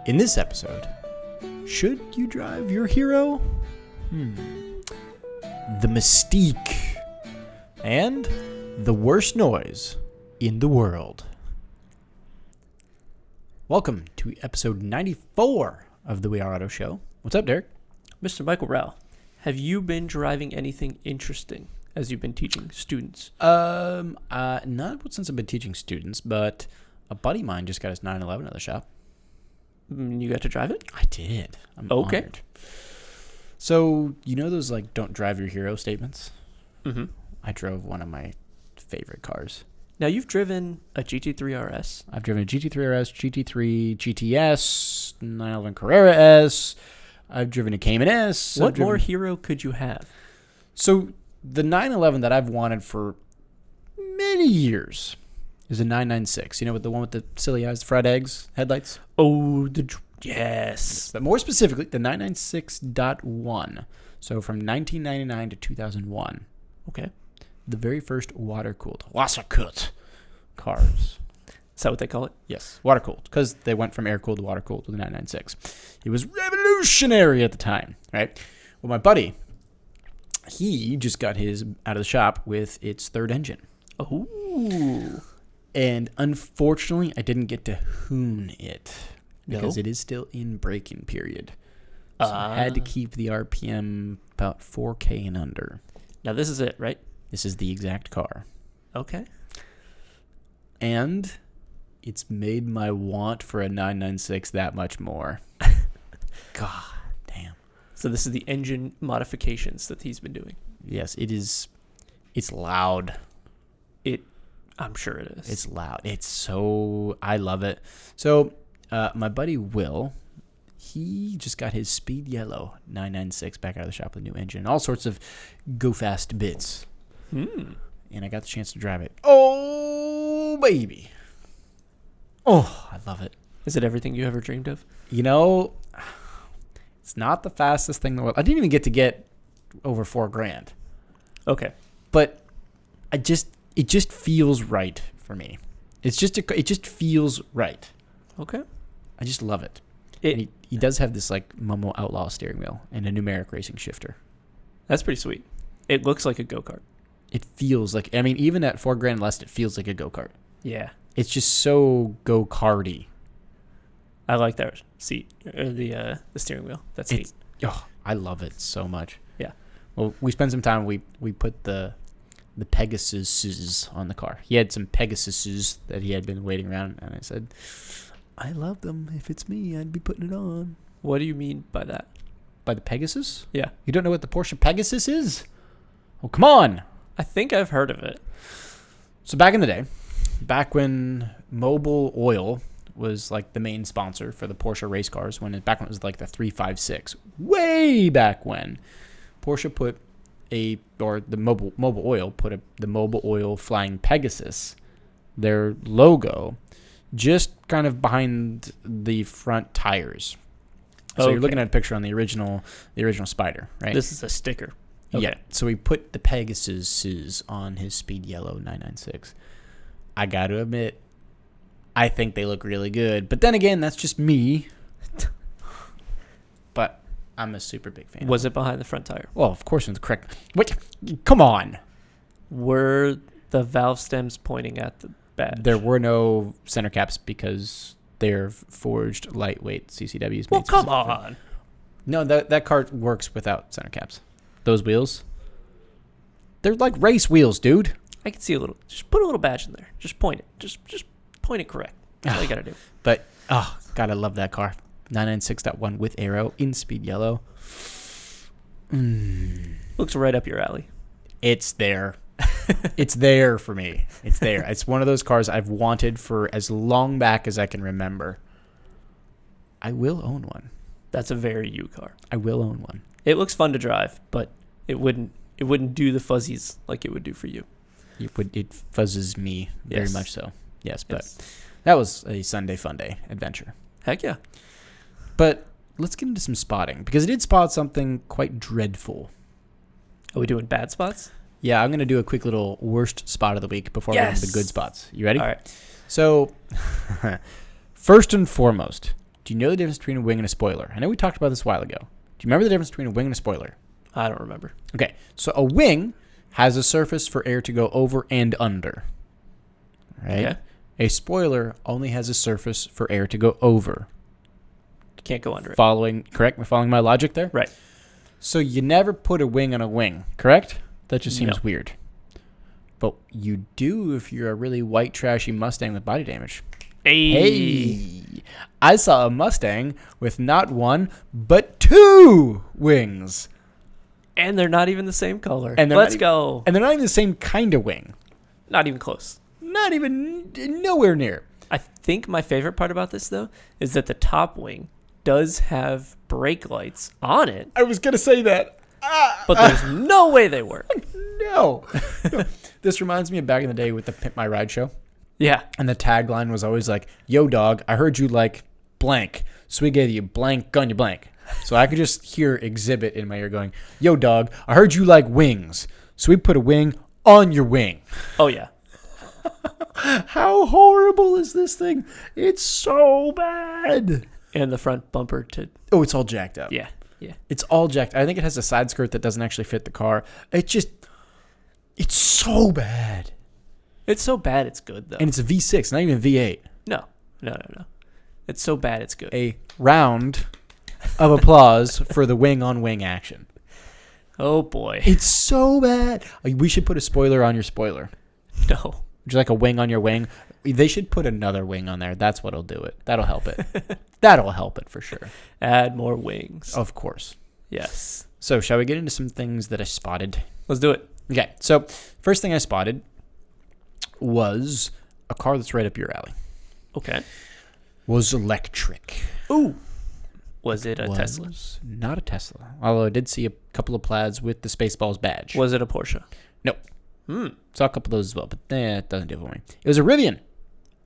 In this episode, should you drive your hero? The mystique and the worst noise in the world. Welcome to episode 94 of the We Are Auto Show. What's up, Derek? Mr. Michael Rao, have you been driving anything interesting as you've been teaching students? Not since I've been teaching students, but a buddy of mine just got his 911 at the shop. You got to drive it? I did. I'm okay. honored. So, you know those, like, don't drive your hero statements? Mm-hmm. I drove one of my favorite cars. Now, you've driven a GT3 RS. I've driven a GT3 RS, GT3 GTS, 911 Carrera S. I've driven a Cayman S. What more hero could you have? So, the 911 that I've wanted for many years is a 996. You know, with the one with the silly eyes, fried eggs, headlights? Oh, yes. But more specifically, the 996.1. So, from 1999 to 2001. Okay. The very first water-cooled cars. Is that what they call it? Yes, water-cooled, because they went from air-cooled to water-cooled with the 996. It was revolutionary at the time, right? Well, my buddy, he just got his out of the shop with its third engine. Oh. And unfortunately, I didn't get to hoon it because it is still in break-in period. So I had to keep the RPM about 4K and under. Now, this is it, right? This is the exact car. Okay. And it's made my want for a 996 that much more. God damn. So this is the engine modifications that he's been doing. Yes, it is. It's loud. I'm sure it is. It's loud. I love it. So my buddy Will, he just got his speed yellow 996 back out of the shop with a new engine and all sorts of go fast bits. And I got the chance to drive it. Oh, baby. Oh, I love it. Is it everything you ever dreamed of? You know, it's not the fastest thing in the world. I didn't even get over $4,000. Okay. But it just feels right for me. It just feels right. Okay. I just love it. And he does have this like Momo Outlaw steering wheel and a numeric racing shifter. That's pretty sweet. It looks like a go-kart. It feels like, I mean, even at $4,000 less, it feels like a go-kart. Yeah. It's just so go-karty. I like that seat, or the steering wheel. That's neat. Oh, I love it so much. Yeah. Well, we spent some time. We put the Pegasuses on the car. He had some Pegasuses that he had been waiting around, and I said, I love them. If it's me, I'd be putting it on. What do you mean by that? By the Pegasus? Yeah. You don't know what the Porsche Pegasus is? Oh, come on. I think I've heard of it. So back in the day, back when Mobil Oil was like the main sponsor for the Porsche race cars, back when it was like the 356, way back when, Porsche put the Mobil Oil put the Mobil Oil Flying Pegasus, their logo, just kind of behind the front tires. So You're looking at a picture on the original Spider, right? This is a sticker. Okay. Yeah. So we put the Pegasuses on his speed yellow 996. I got to admit, I think they look really good. But then again, that's just me. But I'm a super big fan. Was it behind the front tire? Well, of course, it's correct. What? Come on. Were the valve stems pointing at the badge? There were no center caps because they're forged lightweight CCWs. Well, come on. No, that car works without center caps. Those wheels, they're like race wheels, dude. I can see a little. Just put a little badge in there. Just point it. Just point it correct. That's all you got to do. But, oh, God, I love that car. 996.1 with aero in speed yellow. Looks right up your alley. It's there. It's there for me. It's there. It's one of those cars I've wanted for as long back as I can remember. I will own one. That's a very you car. I will own one. It looks fun to drive, but it wouldn't do the fuzzies like it would do for you. It fuzzes me very much so. Yes, but yes. That was a Sunday fun day adventure. Heck yeah. But let's get into some spotting, because I did spot something quite dreadful. Are we doing bad spots? Yeah, I'm going to do a quick little worst spot of the week before we get into the good spots. You ready? All right. So, first and foremost, Do you know the difference between a wing and a spoiler? I know we talked about this a while ago. Do you remember the difference between a wing and a spoiler? I don't remember. Okay, so a wing has a surface for air to go over and under. Right? Okay. A spoiler only has a surface for air to go over. Can't go under it. Following my logic there? Right. So you never put a wing on a wing, correct? That just seems No. weird. But you do if you're a really white, trashy Mustang with body damage. Hey! I saw a Mustang with not one, but 2 wings. And they're not even the same color. And Let's go. And they're not even the same kind of wing. Not even close. Not even nowhere near. I think my favorite part about this, though, is that the top wing does have brake lights on it, I was going to say that. but there's no way they work. No. This reminds me of back in the day with the Pimp My Ride show. Yeah. And the tagline was always like, yo, dog, I heard you like blank. So we gave you blank on your blank. So I could just hear Exhibit in my ear going, yo, dog, I heard you like wings. So we put a wing on your wing. Oh, yeah. How horrible is this thing? It's so bad. And the front bumper to... Oh, it's all jacked up. Yeah. Yeah. It's all jacked. I think it has a side skirt that doesn't actually fit the car. It's so bad. It's so bad it's good, though. And it's a V6, not even V8. No. It's so bad it's good. A round of applause for the wing-on-wing action. Oh, boy. It's so bad. Like, we should put a spoiler on your spoiler. No. Would you like a wing on your wing? They should put another wing on there. That's what'll do it. That'll help it. That'll help it for sure. Add more wings. Of course. Yes. So, shall we get into some things that I spotted? Let's do it. Okay. So, first thing I spotted was a car that's right up your alley. Okay. Was electric. Ooh. Was it a Tesla? Not a Tesla. Although I did see a couple of plaids with the Spaceballs badge. Was it a Porsche? No. Saw a couple of those as well, but it doesn't do it for me. It was a Rivian.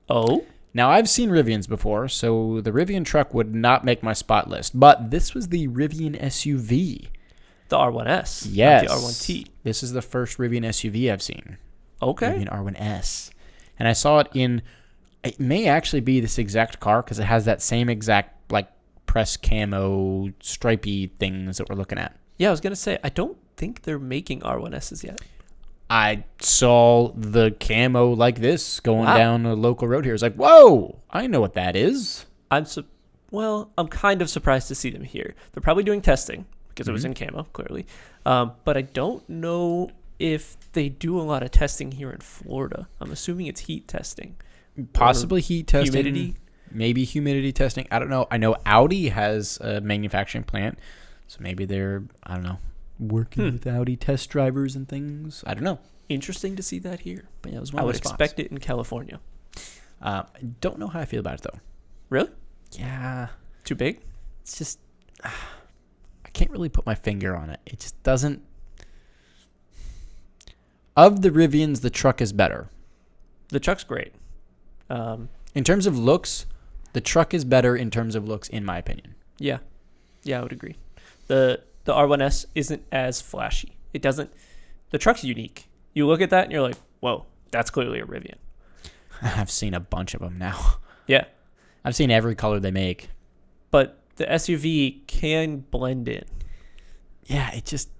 Oh? Now, I've seen Rivians before, so the Rivian truck would not make my spot list. But this was the Rivian SUV. The R1S. Yes. Not the R1T. This is the first Rivian SUV I've seen. Okay. Rivian R1S. And I saw it in... It may actually be this exact car because it has that same exact, like, press camo stripy things that we're looking at. Yeah, I was going to say, I don't think they're making R1Ss yet. I saw the camo like this going down a local road here. It's like, whoa, I know what that is. I'm kind of surprised to see them here. They're probably doing testing because it was in camo, clearly. But I don't know if they do a lot of testing here in Florida. I'm assuming it's heat testing. Possibly heat testing. Humidity. Maybe humidity testing. I don't know. I know Audi has a manufacturing plant. So maybe they're, I don't know, working with Audi test drivers and things. I don't know. Interesting to see that here. But yeah, it was one I of would my spots. expect it in California. I don't know how I feel about it, though. Really? Yeah. Too big? It's just, I can't really put my finger on it. It just doesn't. Of the Rivians, the truck is better. The truck's great. In terms of looks, the truck is better in terms of looks, in my opinion. Yeah. Yeah, I would agree. The R1S isn't as flashy. It doesn't. The truck's unique. You look at that and you're like, whoa, that's clearly a Rivian. I've seen a bunch of them now. Yeah. I've seen every color they make. But the SUV can blend in. Yeah, it just...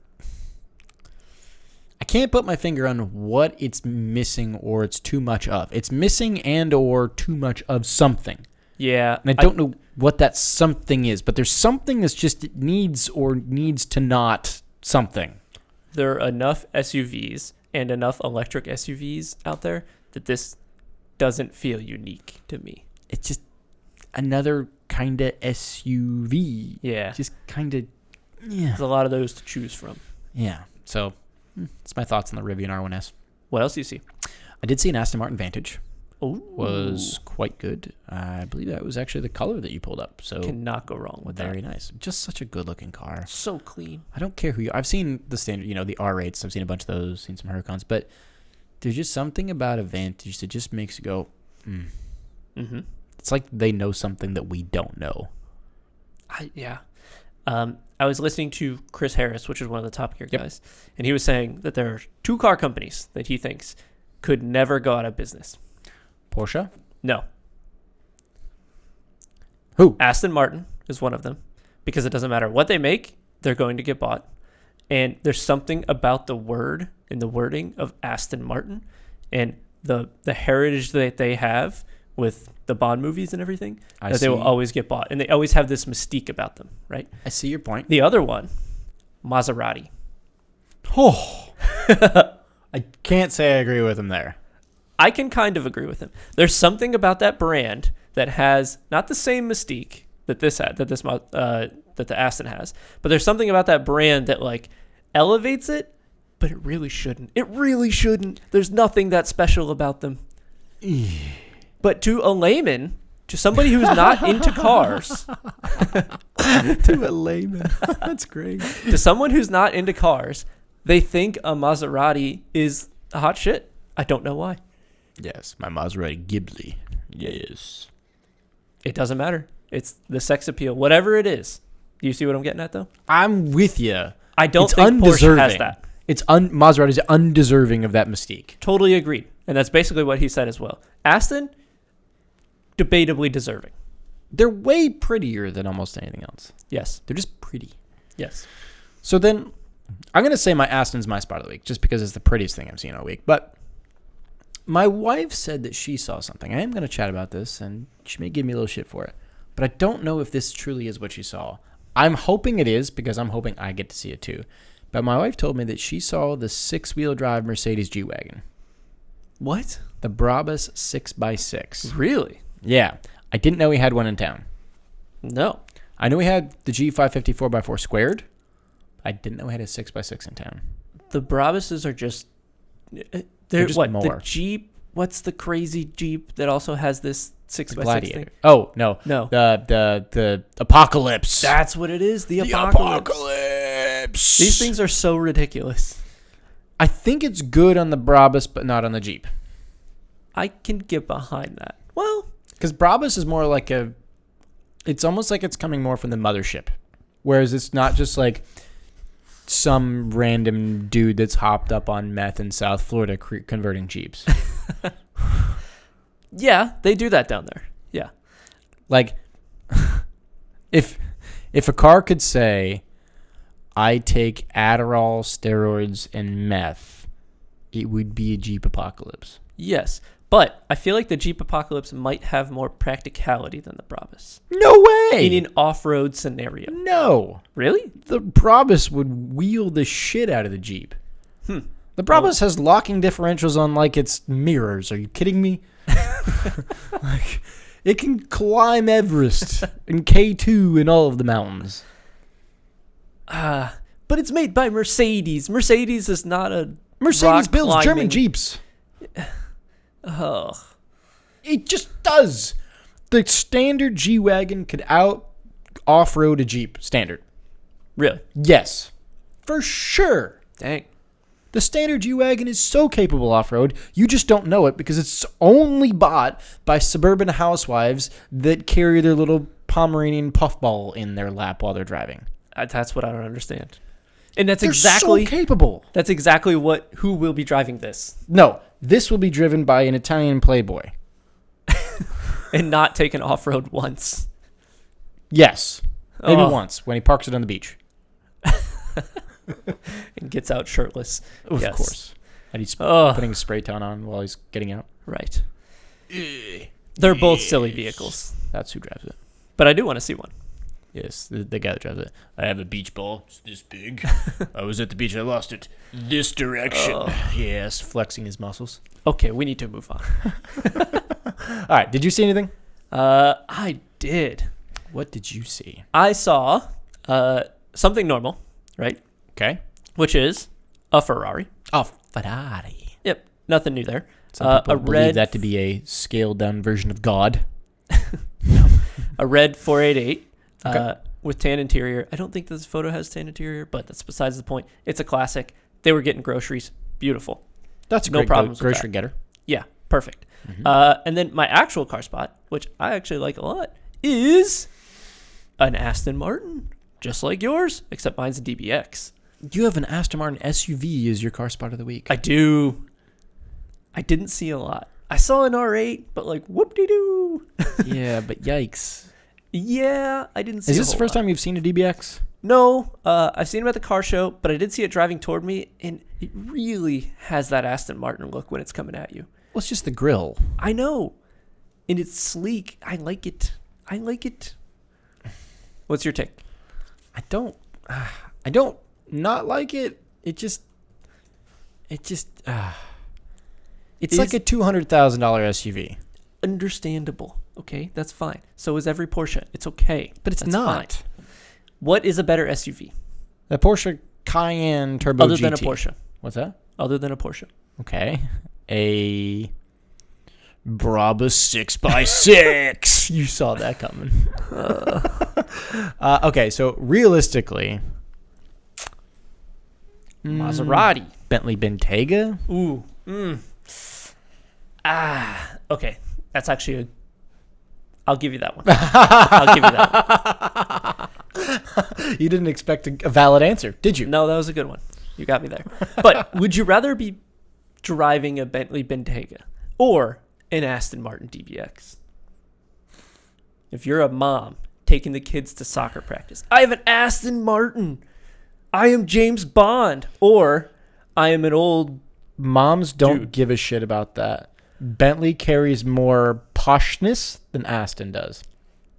I can't put my finger on what it's missing or it's too much of. It's missing and or too much of something. Yeah. And I don't know what that something is, but there's something that's just it needs or needs to not something. There are enough SUVs and enough electric SUVs out there that this doesn't feel unique to me. It's just another kind of SUV. Yeah. Just kind of, yeah. There's a lot of those to choose from. Yeah. So, that's my thoughts on the Rivian R1S. What else do you see? I did see an Aston Martin Vantage. Oh, Was quite good. I believe that was actually the color that you pulled up. So cannot go wrong with that. very nice. Just such a good looking car. So clean. I don't care who you are. I've seen the standard, the R8s. I've seen a bunch of those, seen some Huracans, but there's just something about a Vantage that just makes you go, Mm-hmm. It's like they know something that we don't know. Yeah. I was listening to Chris Harris, which is one of the Top Gear guys, and he was saying that there are 2 car companies that he thinks could never go out of business. Porsche? No. Who? Aston Martin is one of them, because it doesn't matter what they make, they're going to get bought. And there's something about the word and the wording of Aston Martin and the heritage that they have with the Bond movies and everything, that they will always get bought. And they always have this mystique about them, right? I see your point. The other one, Maserati. Oh, I can't say I agree with him there. I can kind of agree with him. There's something about that brand that has not the same mystique that the Aston has, but there's something about that brand that like elevates it, but it really shouldn't. It really shouldn't. There's nothing that special about them. But to a layman, to somebody who's not into cars, To a layman, that's great. to someone who's not into cars, they think a Maserati is a hot shit. I don't know why. Yes, my Maserati Ghibli. Yes. It doesn't matter. It's the sex appeal, whatever it is. Do you see what I'm getting at, though? I'm with you. I don't It's think Porsche has undeserving. that. Maserati's undeserving of that mystique. Totally agreed. And that's basically what he said as well. Aston, debatably deserving. They're way prettier than almost anything else. Yes. They're just pretty. Yes. So then, I'm going to say my Aston's my spot of the week, just because it's the prettiest thing I've seen all week. But my wife said that she saw something. I am going to chat about this, and she may give me a little shit for it. But I don't know if this truly is what she saw. I'm hoping it is, because I'm hoping I get to see it too. But my wife told me that she saw the 6-wheel drive Mercedes G-Wagon. What? The Brabus 6x6. Really? Yeah. I didn't know he had one in town. No. I knew he had the G550 4x4 squared. I didn't know he had a 6x6 in town. The Brabuses are just... They're just what? more. The Jeep? What's the crazy Jeep that also has this 6x6 Gladiator. thing? Oh, no. No. The Apocalypse. That's what it is. The Apocalypse. Apocalypse. These things are so ridiculous. I think it's good on the Brabus, but not on the Jeep. I can get behind that. Well, Because Brabus is more like it's almost like it's coming more from the mothership. Whereas it's not just like some random dude that's hopped up on meth in South Florida converting Jeeps. yeah, they do that down there. Yeah. Like, if a car could say, I take Adderall, steroids, and meth, it would be a Jeep Apocalypse. Yes. But I feel like the Jeep Apocalypse might have more practicality than the Brabus. No way! In an off-road scenario. No. Really? The Brabus would wheel the shit out of the Jeep. The Brabus has locking differentials on like its mirrors. Are you kidding me? Like, it can climb Everest and K2 and all of the mountains. But it's made by Mercedes. Mercedes is not a Mercedes builds rock-climbing- German Jeeps. Ugh. It just does. The standard G-Wagon could off-road a Jeep. Standard. Really? Yes. For sure. Dang. The standard G-Wagon is so capable off-road, you just don't know it because it's only bought by suburban housewives that carry their little Pomeranian puffball in their lap while they're driving. That's what I don't understand. And that's They're exactly so capable. That's exactly who will be driving this No, this will be driven by an Italian playboy. and not taken off-road once. Yes. Maybe Oh. once when he parks it on the beach. And gets out shirtless. Of Yes. course. And he's Oh. putting a spray tan on while he's getting out. Right. They're both silly vehicles. That's who drives it. But I do want to see one. Yes, the guy that drives it. I have a beach ball. It's this big. I was at the beach. I lost it. This direction. Yes, flexing his muscles. Okay, we need to move on. All right. Did you see anything? I did. What did you see? I saw something normal, right? Okay. Which is a Ferrari. Oh, Ferrari. Yep, nothing new there. Some people a believe red, that to be a scaled-down version of God. a red 488 Okay. with tan interior. I don't think this photo has tan interior, but that's besides the point. It's a classic. They were getting groceries. Beautiful. That's a No great problems with grocery that. getter. Yeah, perfect. Mm-hmm. And then my actual car spot, which I actually like a lot, is an Aston Martin, just like yours, except mine's a DBX. You have an Aston Martin SUV as your car spot of the week. I do. I didn't see a lot. I saw an R8, but like whoop-de-doo. Yeah, but yikes. Yeah, I didn't see. Is this the first time you've seen a DBX? No, I've seen him at the car show, but I did see it driving toward me, and it really has that Aston Martin look when it's coming at you. Well, it's just the grill. I know, and it's sleek. I like it. What's your take? I don't not like it. It's like a $200,000 SUV. Understandable. Okay, that's fine. So is every Porsche. It's okay, But it's that's not. fine. What is a better SUV The Porsche Cayenne Turbo other GT. than a Porsche? What's that? Other than a Porsche. Okay. A Brabus 6x6. You saw that coming. Okay, so realistically, Maserati. Bentley Bentayga. Ooh. Okay. That's actually I'll give you that one. I'll give you that one. You didn't expect a valid answer, did you? No, that was a good one. You got me there. But would you rather be driving a Bentley Bentayga or an Aston Martin DBX? If you're a mom taking the kids to soccer practice, I have an Aston Martin. I am James Bond. Or I am an old... Moms don't Dude. give a shit about that. Bentley carries more poshness than Aston does.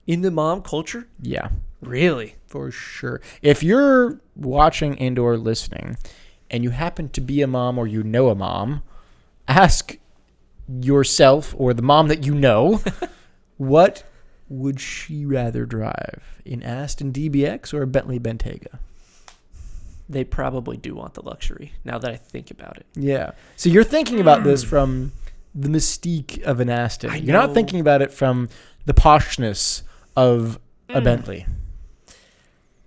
In the mom culture? Yeah. Really? For sure. If you're watching and or listening and you happen to be a mom or you know a mom, ask yourself or the mom that you know, what would she rather drive? An Aston DBX or a Bentley Bentayga? They probably do want the luxury, now that I think about it. Yeah. So you're thinking about this from the mystique of an Aston. You're not thinking about it from the poshness of a Bentley.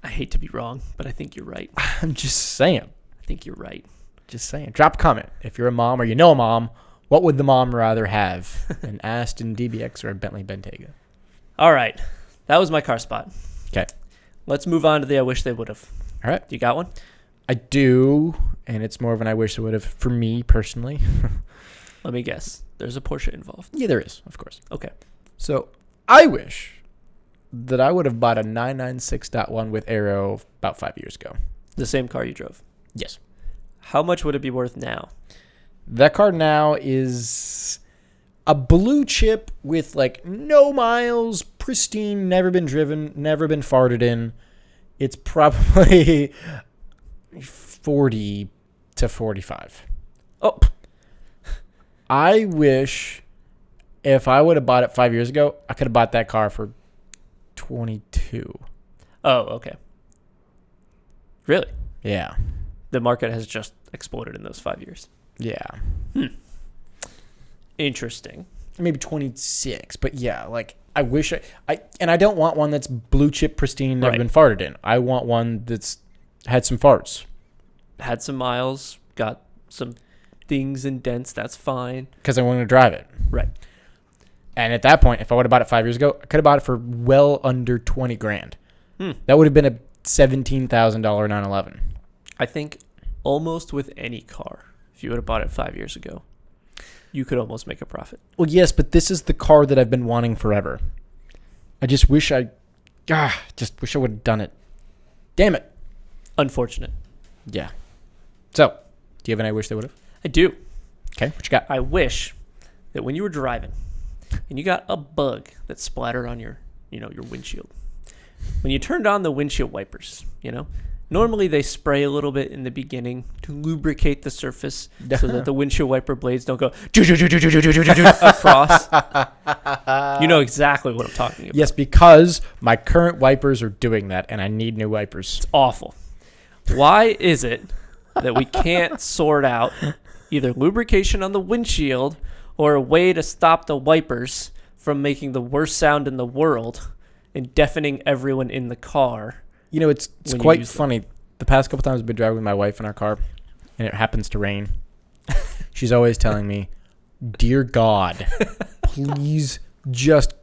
I hate to be wrong, but I think you're right. I'm just saying. I think you're right. Just saying. Drop a comment. If you're a mom or you know a mom, what would the mom rather have? An Aston DBX or a Bentley Bentayga? All right. That was my car spot. Okay. Let's move on to the I wish they would have. All right. You got one? I do, and it's more of an I wish I would have for me personally. Let me guess. There's a Porsche involved. Yeah, there is, of course. Okay. So I wish that I would have bought a 996.1 with Aero about 5 years ago. The same car you drove. Yes. How much would it be worth now? That car now is a blue chip with like no miles, pristine, never been driven, never been farted in. It's probably 40 to 45. Oh, I wish if I would have bought it 5 years ago, I could have bought that car for 22. oh, okay. Really? Yeah. The market has just exploded in those 5 years. Yeah. Interesting. Maybe 26, but yeah, like I wish I don't want one that's blue chip pristine, never Right. been farted in. I want one that's had some farts Had some miles, got some things and dents, that's fine. because I want to drive it. Right. And at that point, if I would have bought it 5 years ago, I could have bought it for well under 20 grand. Hmm. That would have been a $17,000 911. I think almost with any car, if you would have bought it 5 years ago, you could almost make a profit. Well, yes, but this is the car that I've been wanting forever. I just wish I would have done it. Damn it. Unfortunate. Yeah. So, do you have any I wish they would have? I do. Okay, what you got? I wish that when you were driving and you got a bug that splattered on your windshield, when you turned on the windshield wipers, normally they spray a little bit in the beginning to lubricate the surface so that the windshield wiper blades don't go across. You know exactly what I'm talking about. Yes, because my current wipers are doing that, and I need new wipers. It's awful. Why is it that we can't sort out either lubrication on the windshield or a way to stop the wipers from making the worst sound in the world and deafening everyone in the car? You know, it's when you quite use them. funny. The past couple times I've been driving with my wife in our car, and it happens to rain. She's always telling me, "Dear God, please just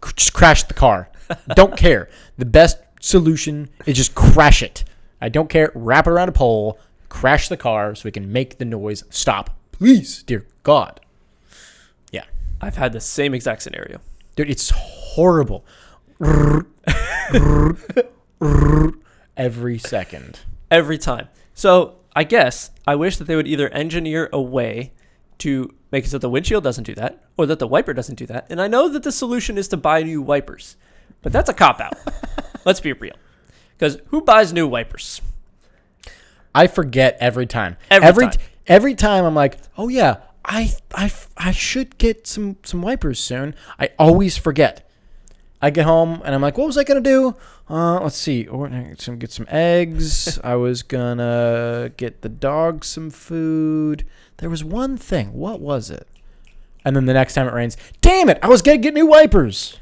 crash the car. Don't care. The best solution is just crash it. I don't care. Wrap it around a pole, crash the car so we can make the noise stop. Please, dear God." Yeah. I've had the same exact scenario. Dude, it's horrible. every second. Every time. So I guess I wish that they would either engineer a way to make it so the windshield doesn't do that, or that the wiper doesn't do that. And I know that the solution is to buy new wipers, but that's a cop-out. Let's be real. Because who buys new wipers? I forget every time. Every time I'm like, oh yeah, I should get some wipers soon. I always forget. I get home and I'm like, what was I gonna do? Let's see. Get some eggs. I was gonna get the dog some food. There was one thing. What was it? And then the next time it rains, damn it! I was gonna get new wipers.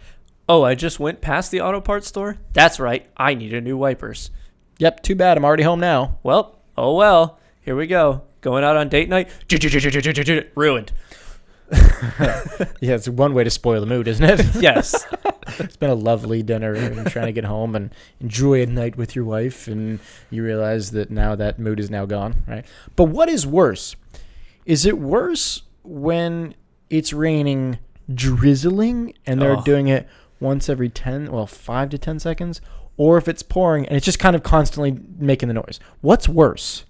Oh, I just went past the auto parts store? That's right. I needed new wipers. Yep. Too bad. I'm already home now. Well, oh well. Here we go. Going out on date night. Ruined. Yeah, it's one way to spoil the mood, isn't it? Yes. It's been a lovely dinner and you're trying to get home and enjoy a night with your wife, and you realize that now that mood is now gone, right? But what is worse? Is it worse when it's raining drizzling and they're doing it once every 5 to 10 seconds, or if it's pouring and it's just kind of constantly making the noise? What's worse?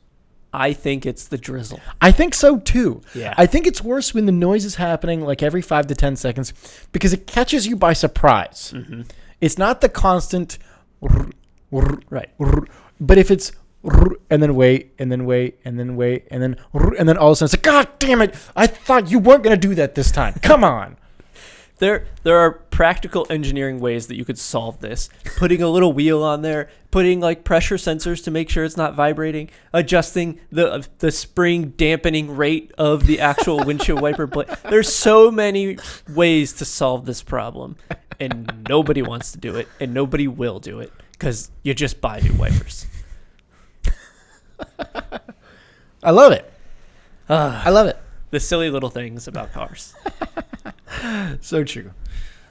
I think it's the drizzle. I think so too. Yeah. I think it's worse when the noise is happening like every 5 to 10 seconds because it catches you by surprise. Mm-hmm. It's not the constant right. But if it's and then wait and then wait and then wait and then all of a sudden it's like, God damn it, I thought you weren't going to do that this time. Come on. There are practical engineering ways that you could solve this. Putting a little wheel on there, putting like pressure sensors to make sure it's not vibrating, adjusting the spring dampening rate of the actual windshield wiper blade. There's so many ways to solve this problem, and nobody wants to do it, and nobody will do it because you just buy new wipers. I love it. I love it. The silly little things about cars. So true.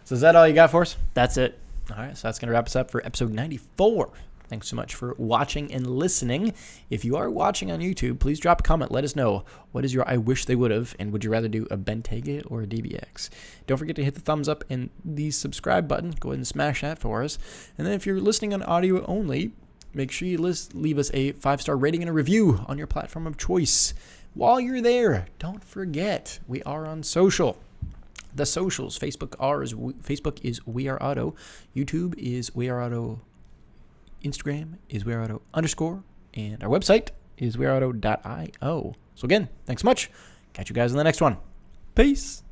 So is that all you got for us? That's it. All right, so that's going to wrap us up for episode 94. Thanks so much for watching and listening. If you are watching on YouTube, please drop a comment. Let us know what is your I wish they would have, and would you rather do a Bentayga or a DBX? Don't forget to hit the thumbs up and the subscribe button. Go ahead and smash that for us. And then if you're listening on audio only, make sure you leave us a 5-star rating and a review on your platform of choice. While you're there, don't forget, we are on social. The socials, Facebook is We Are Auto, YouTube is We Are Auto, Instagram is We Are Auto _, and our website is weareauto.io. So again, thanks so much. Catch you guys in the next one. Peace.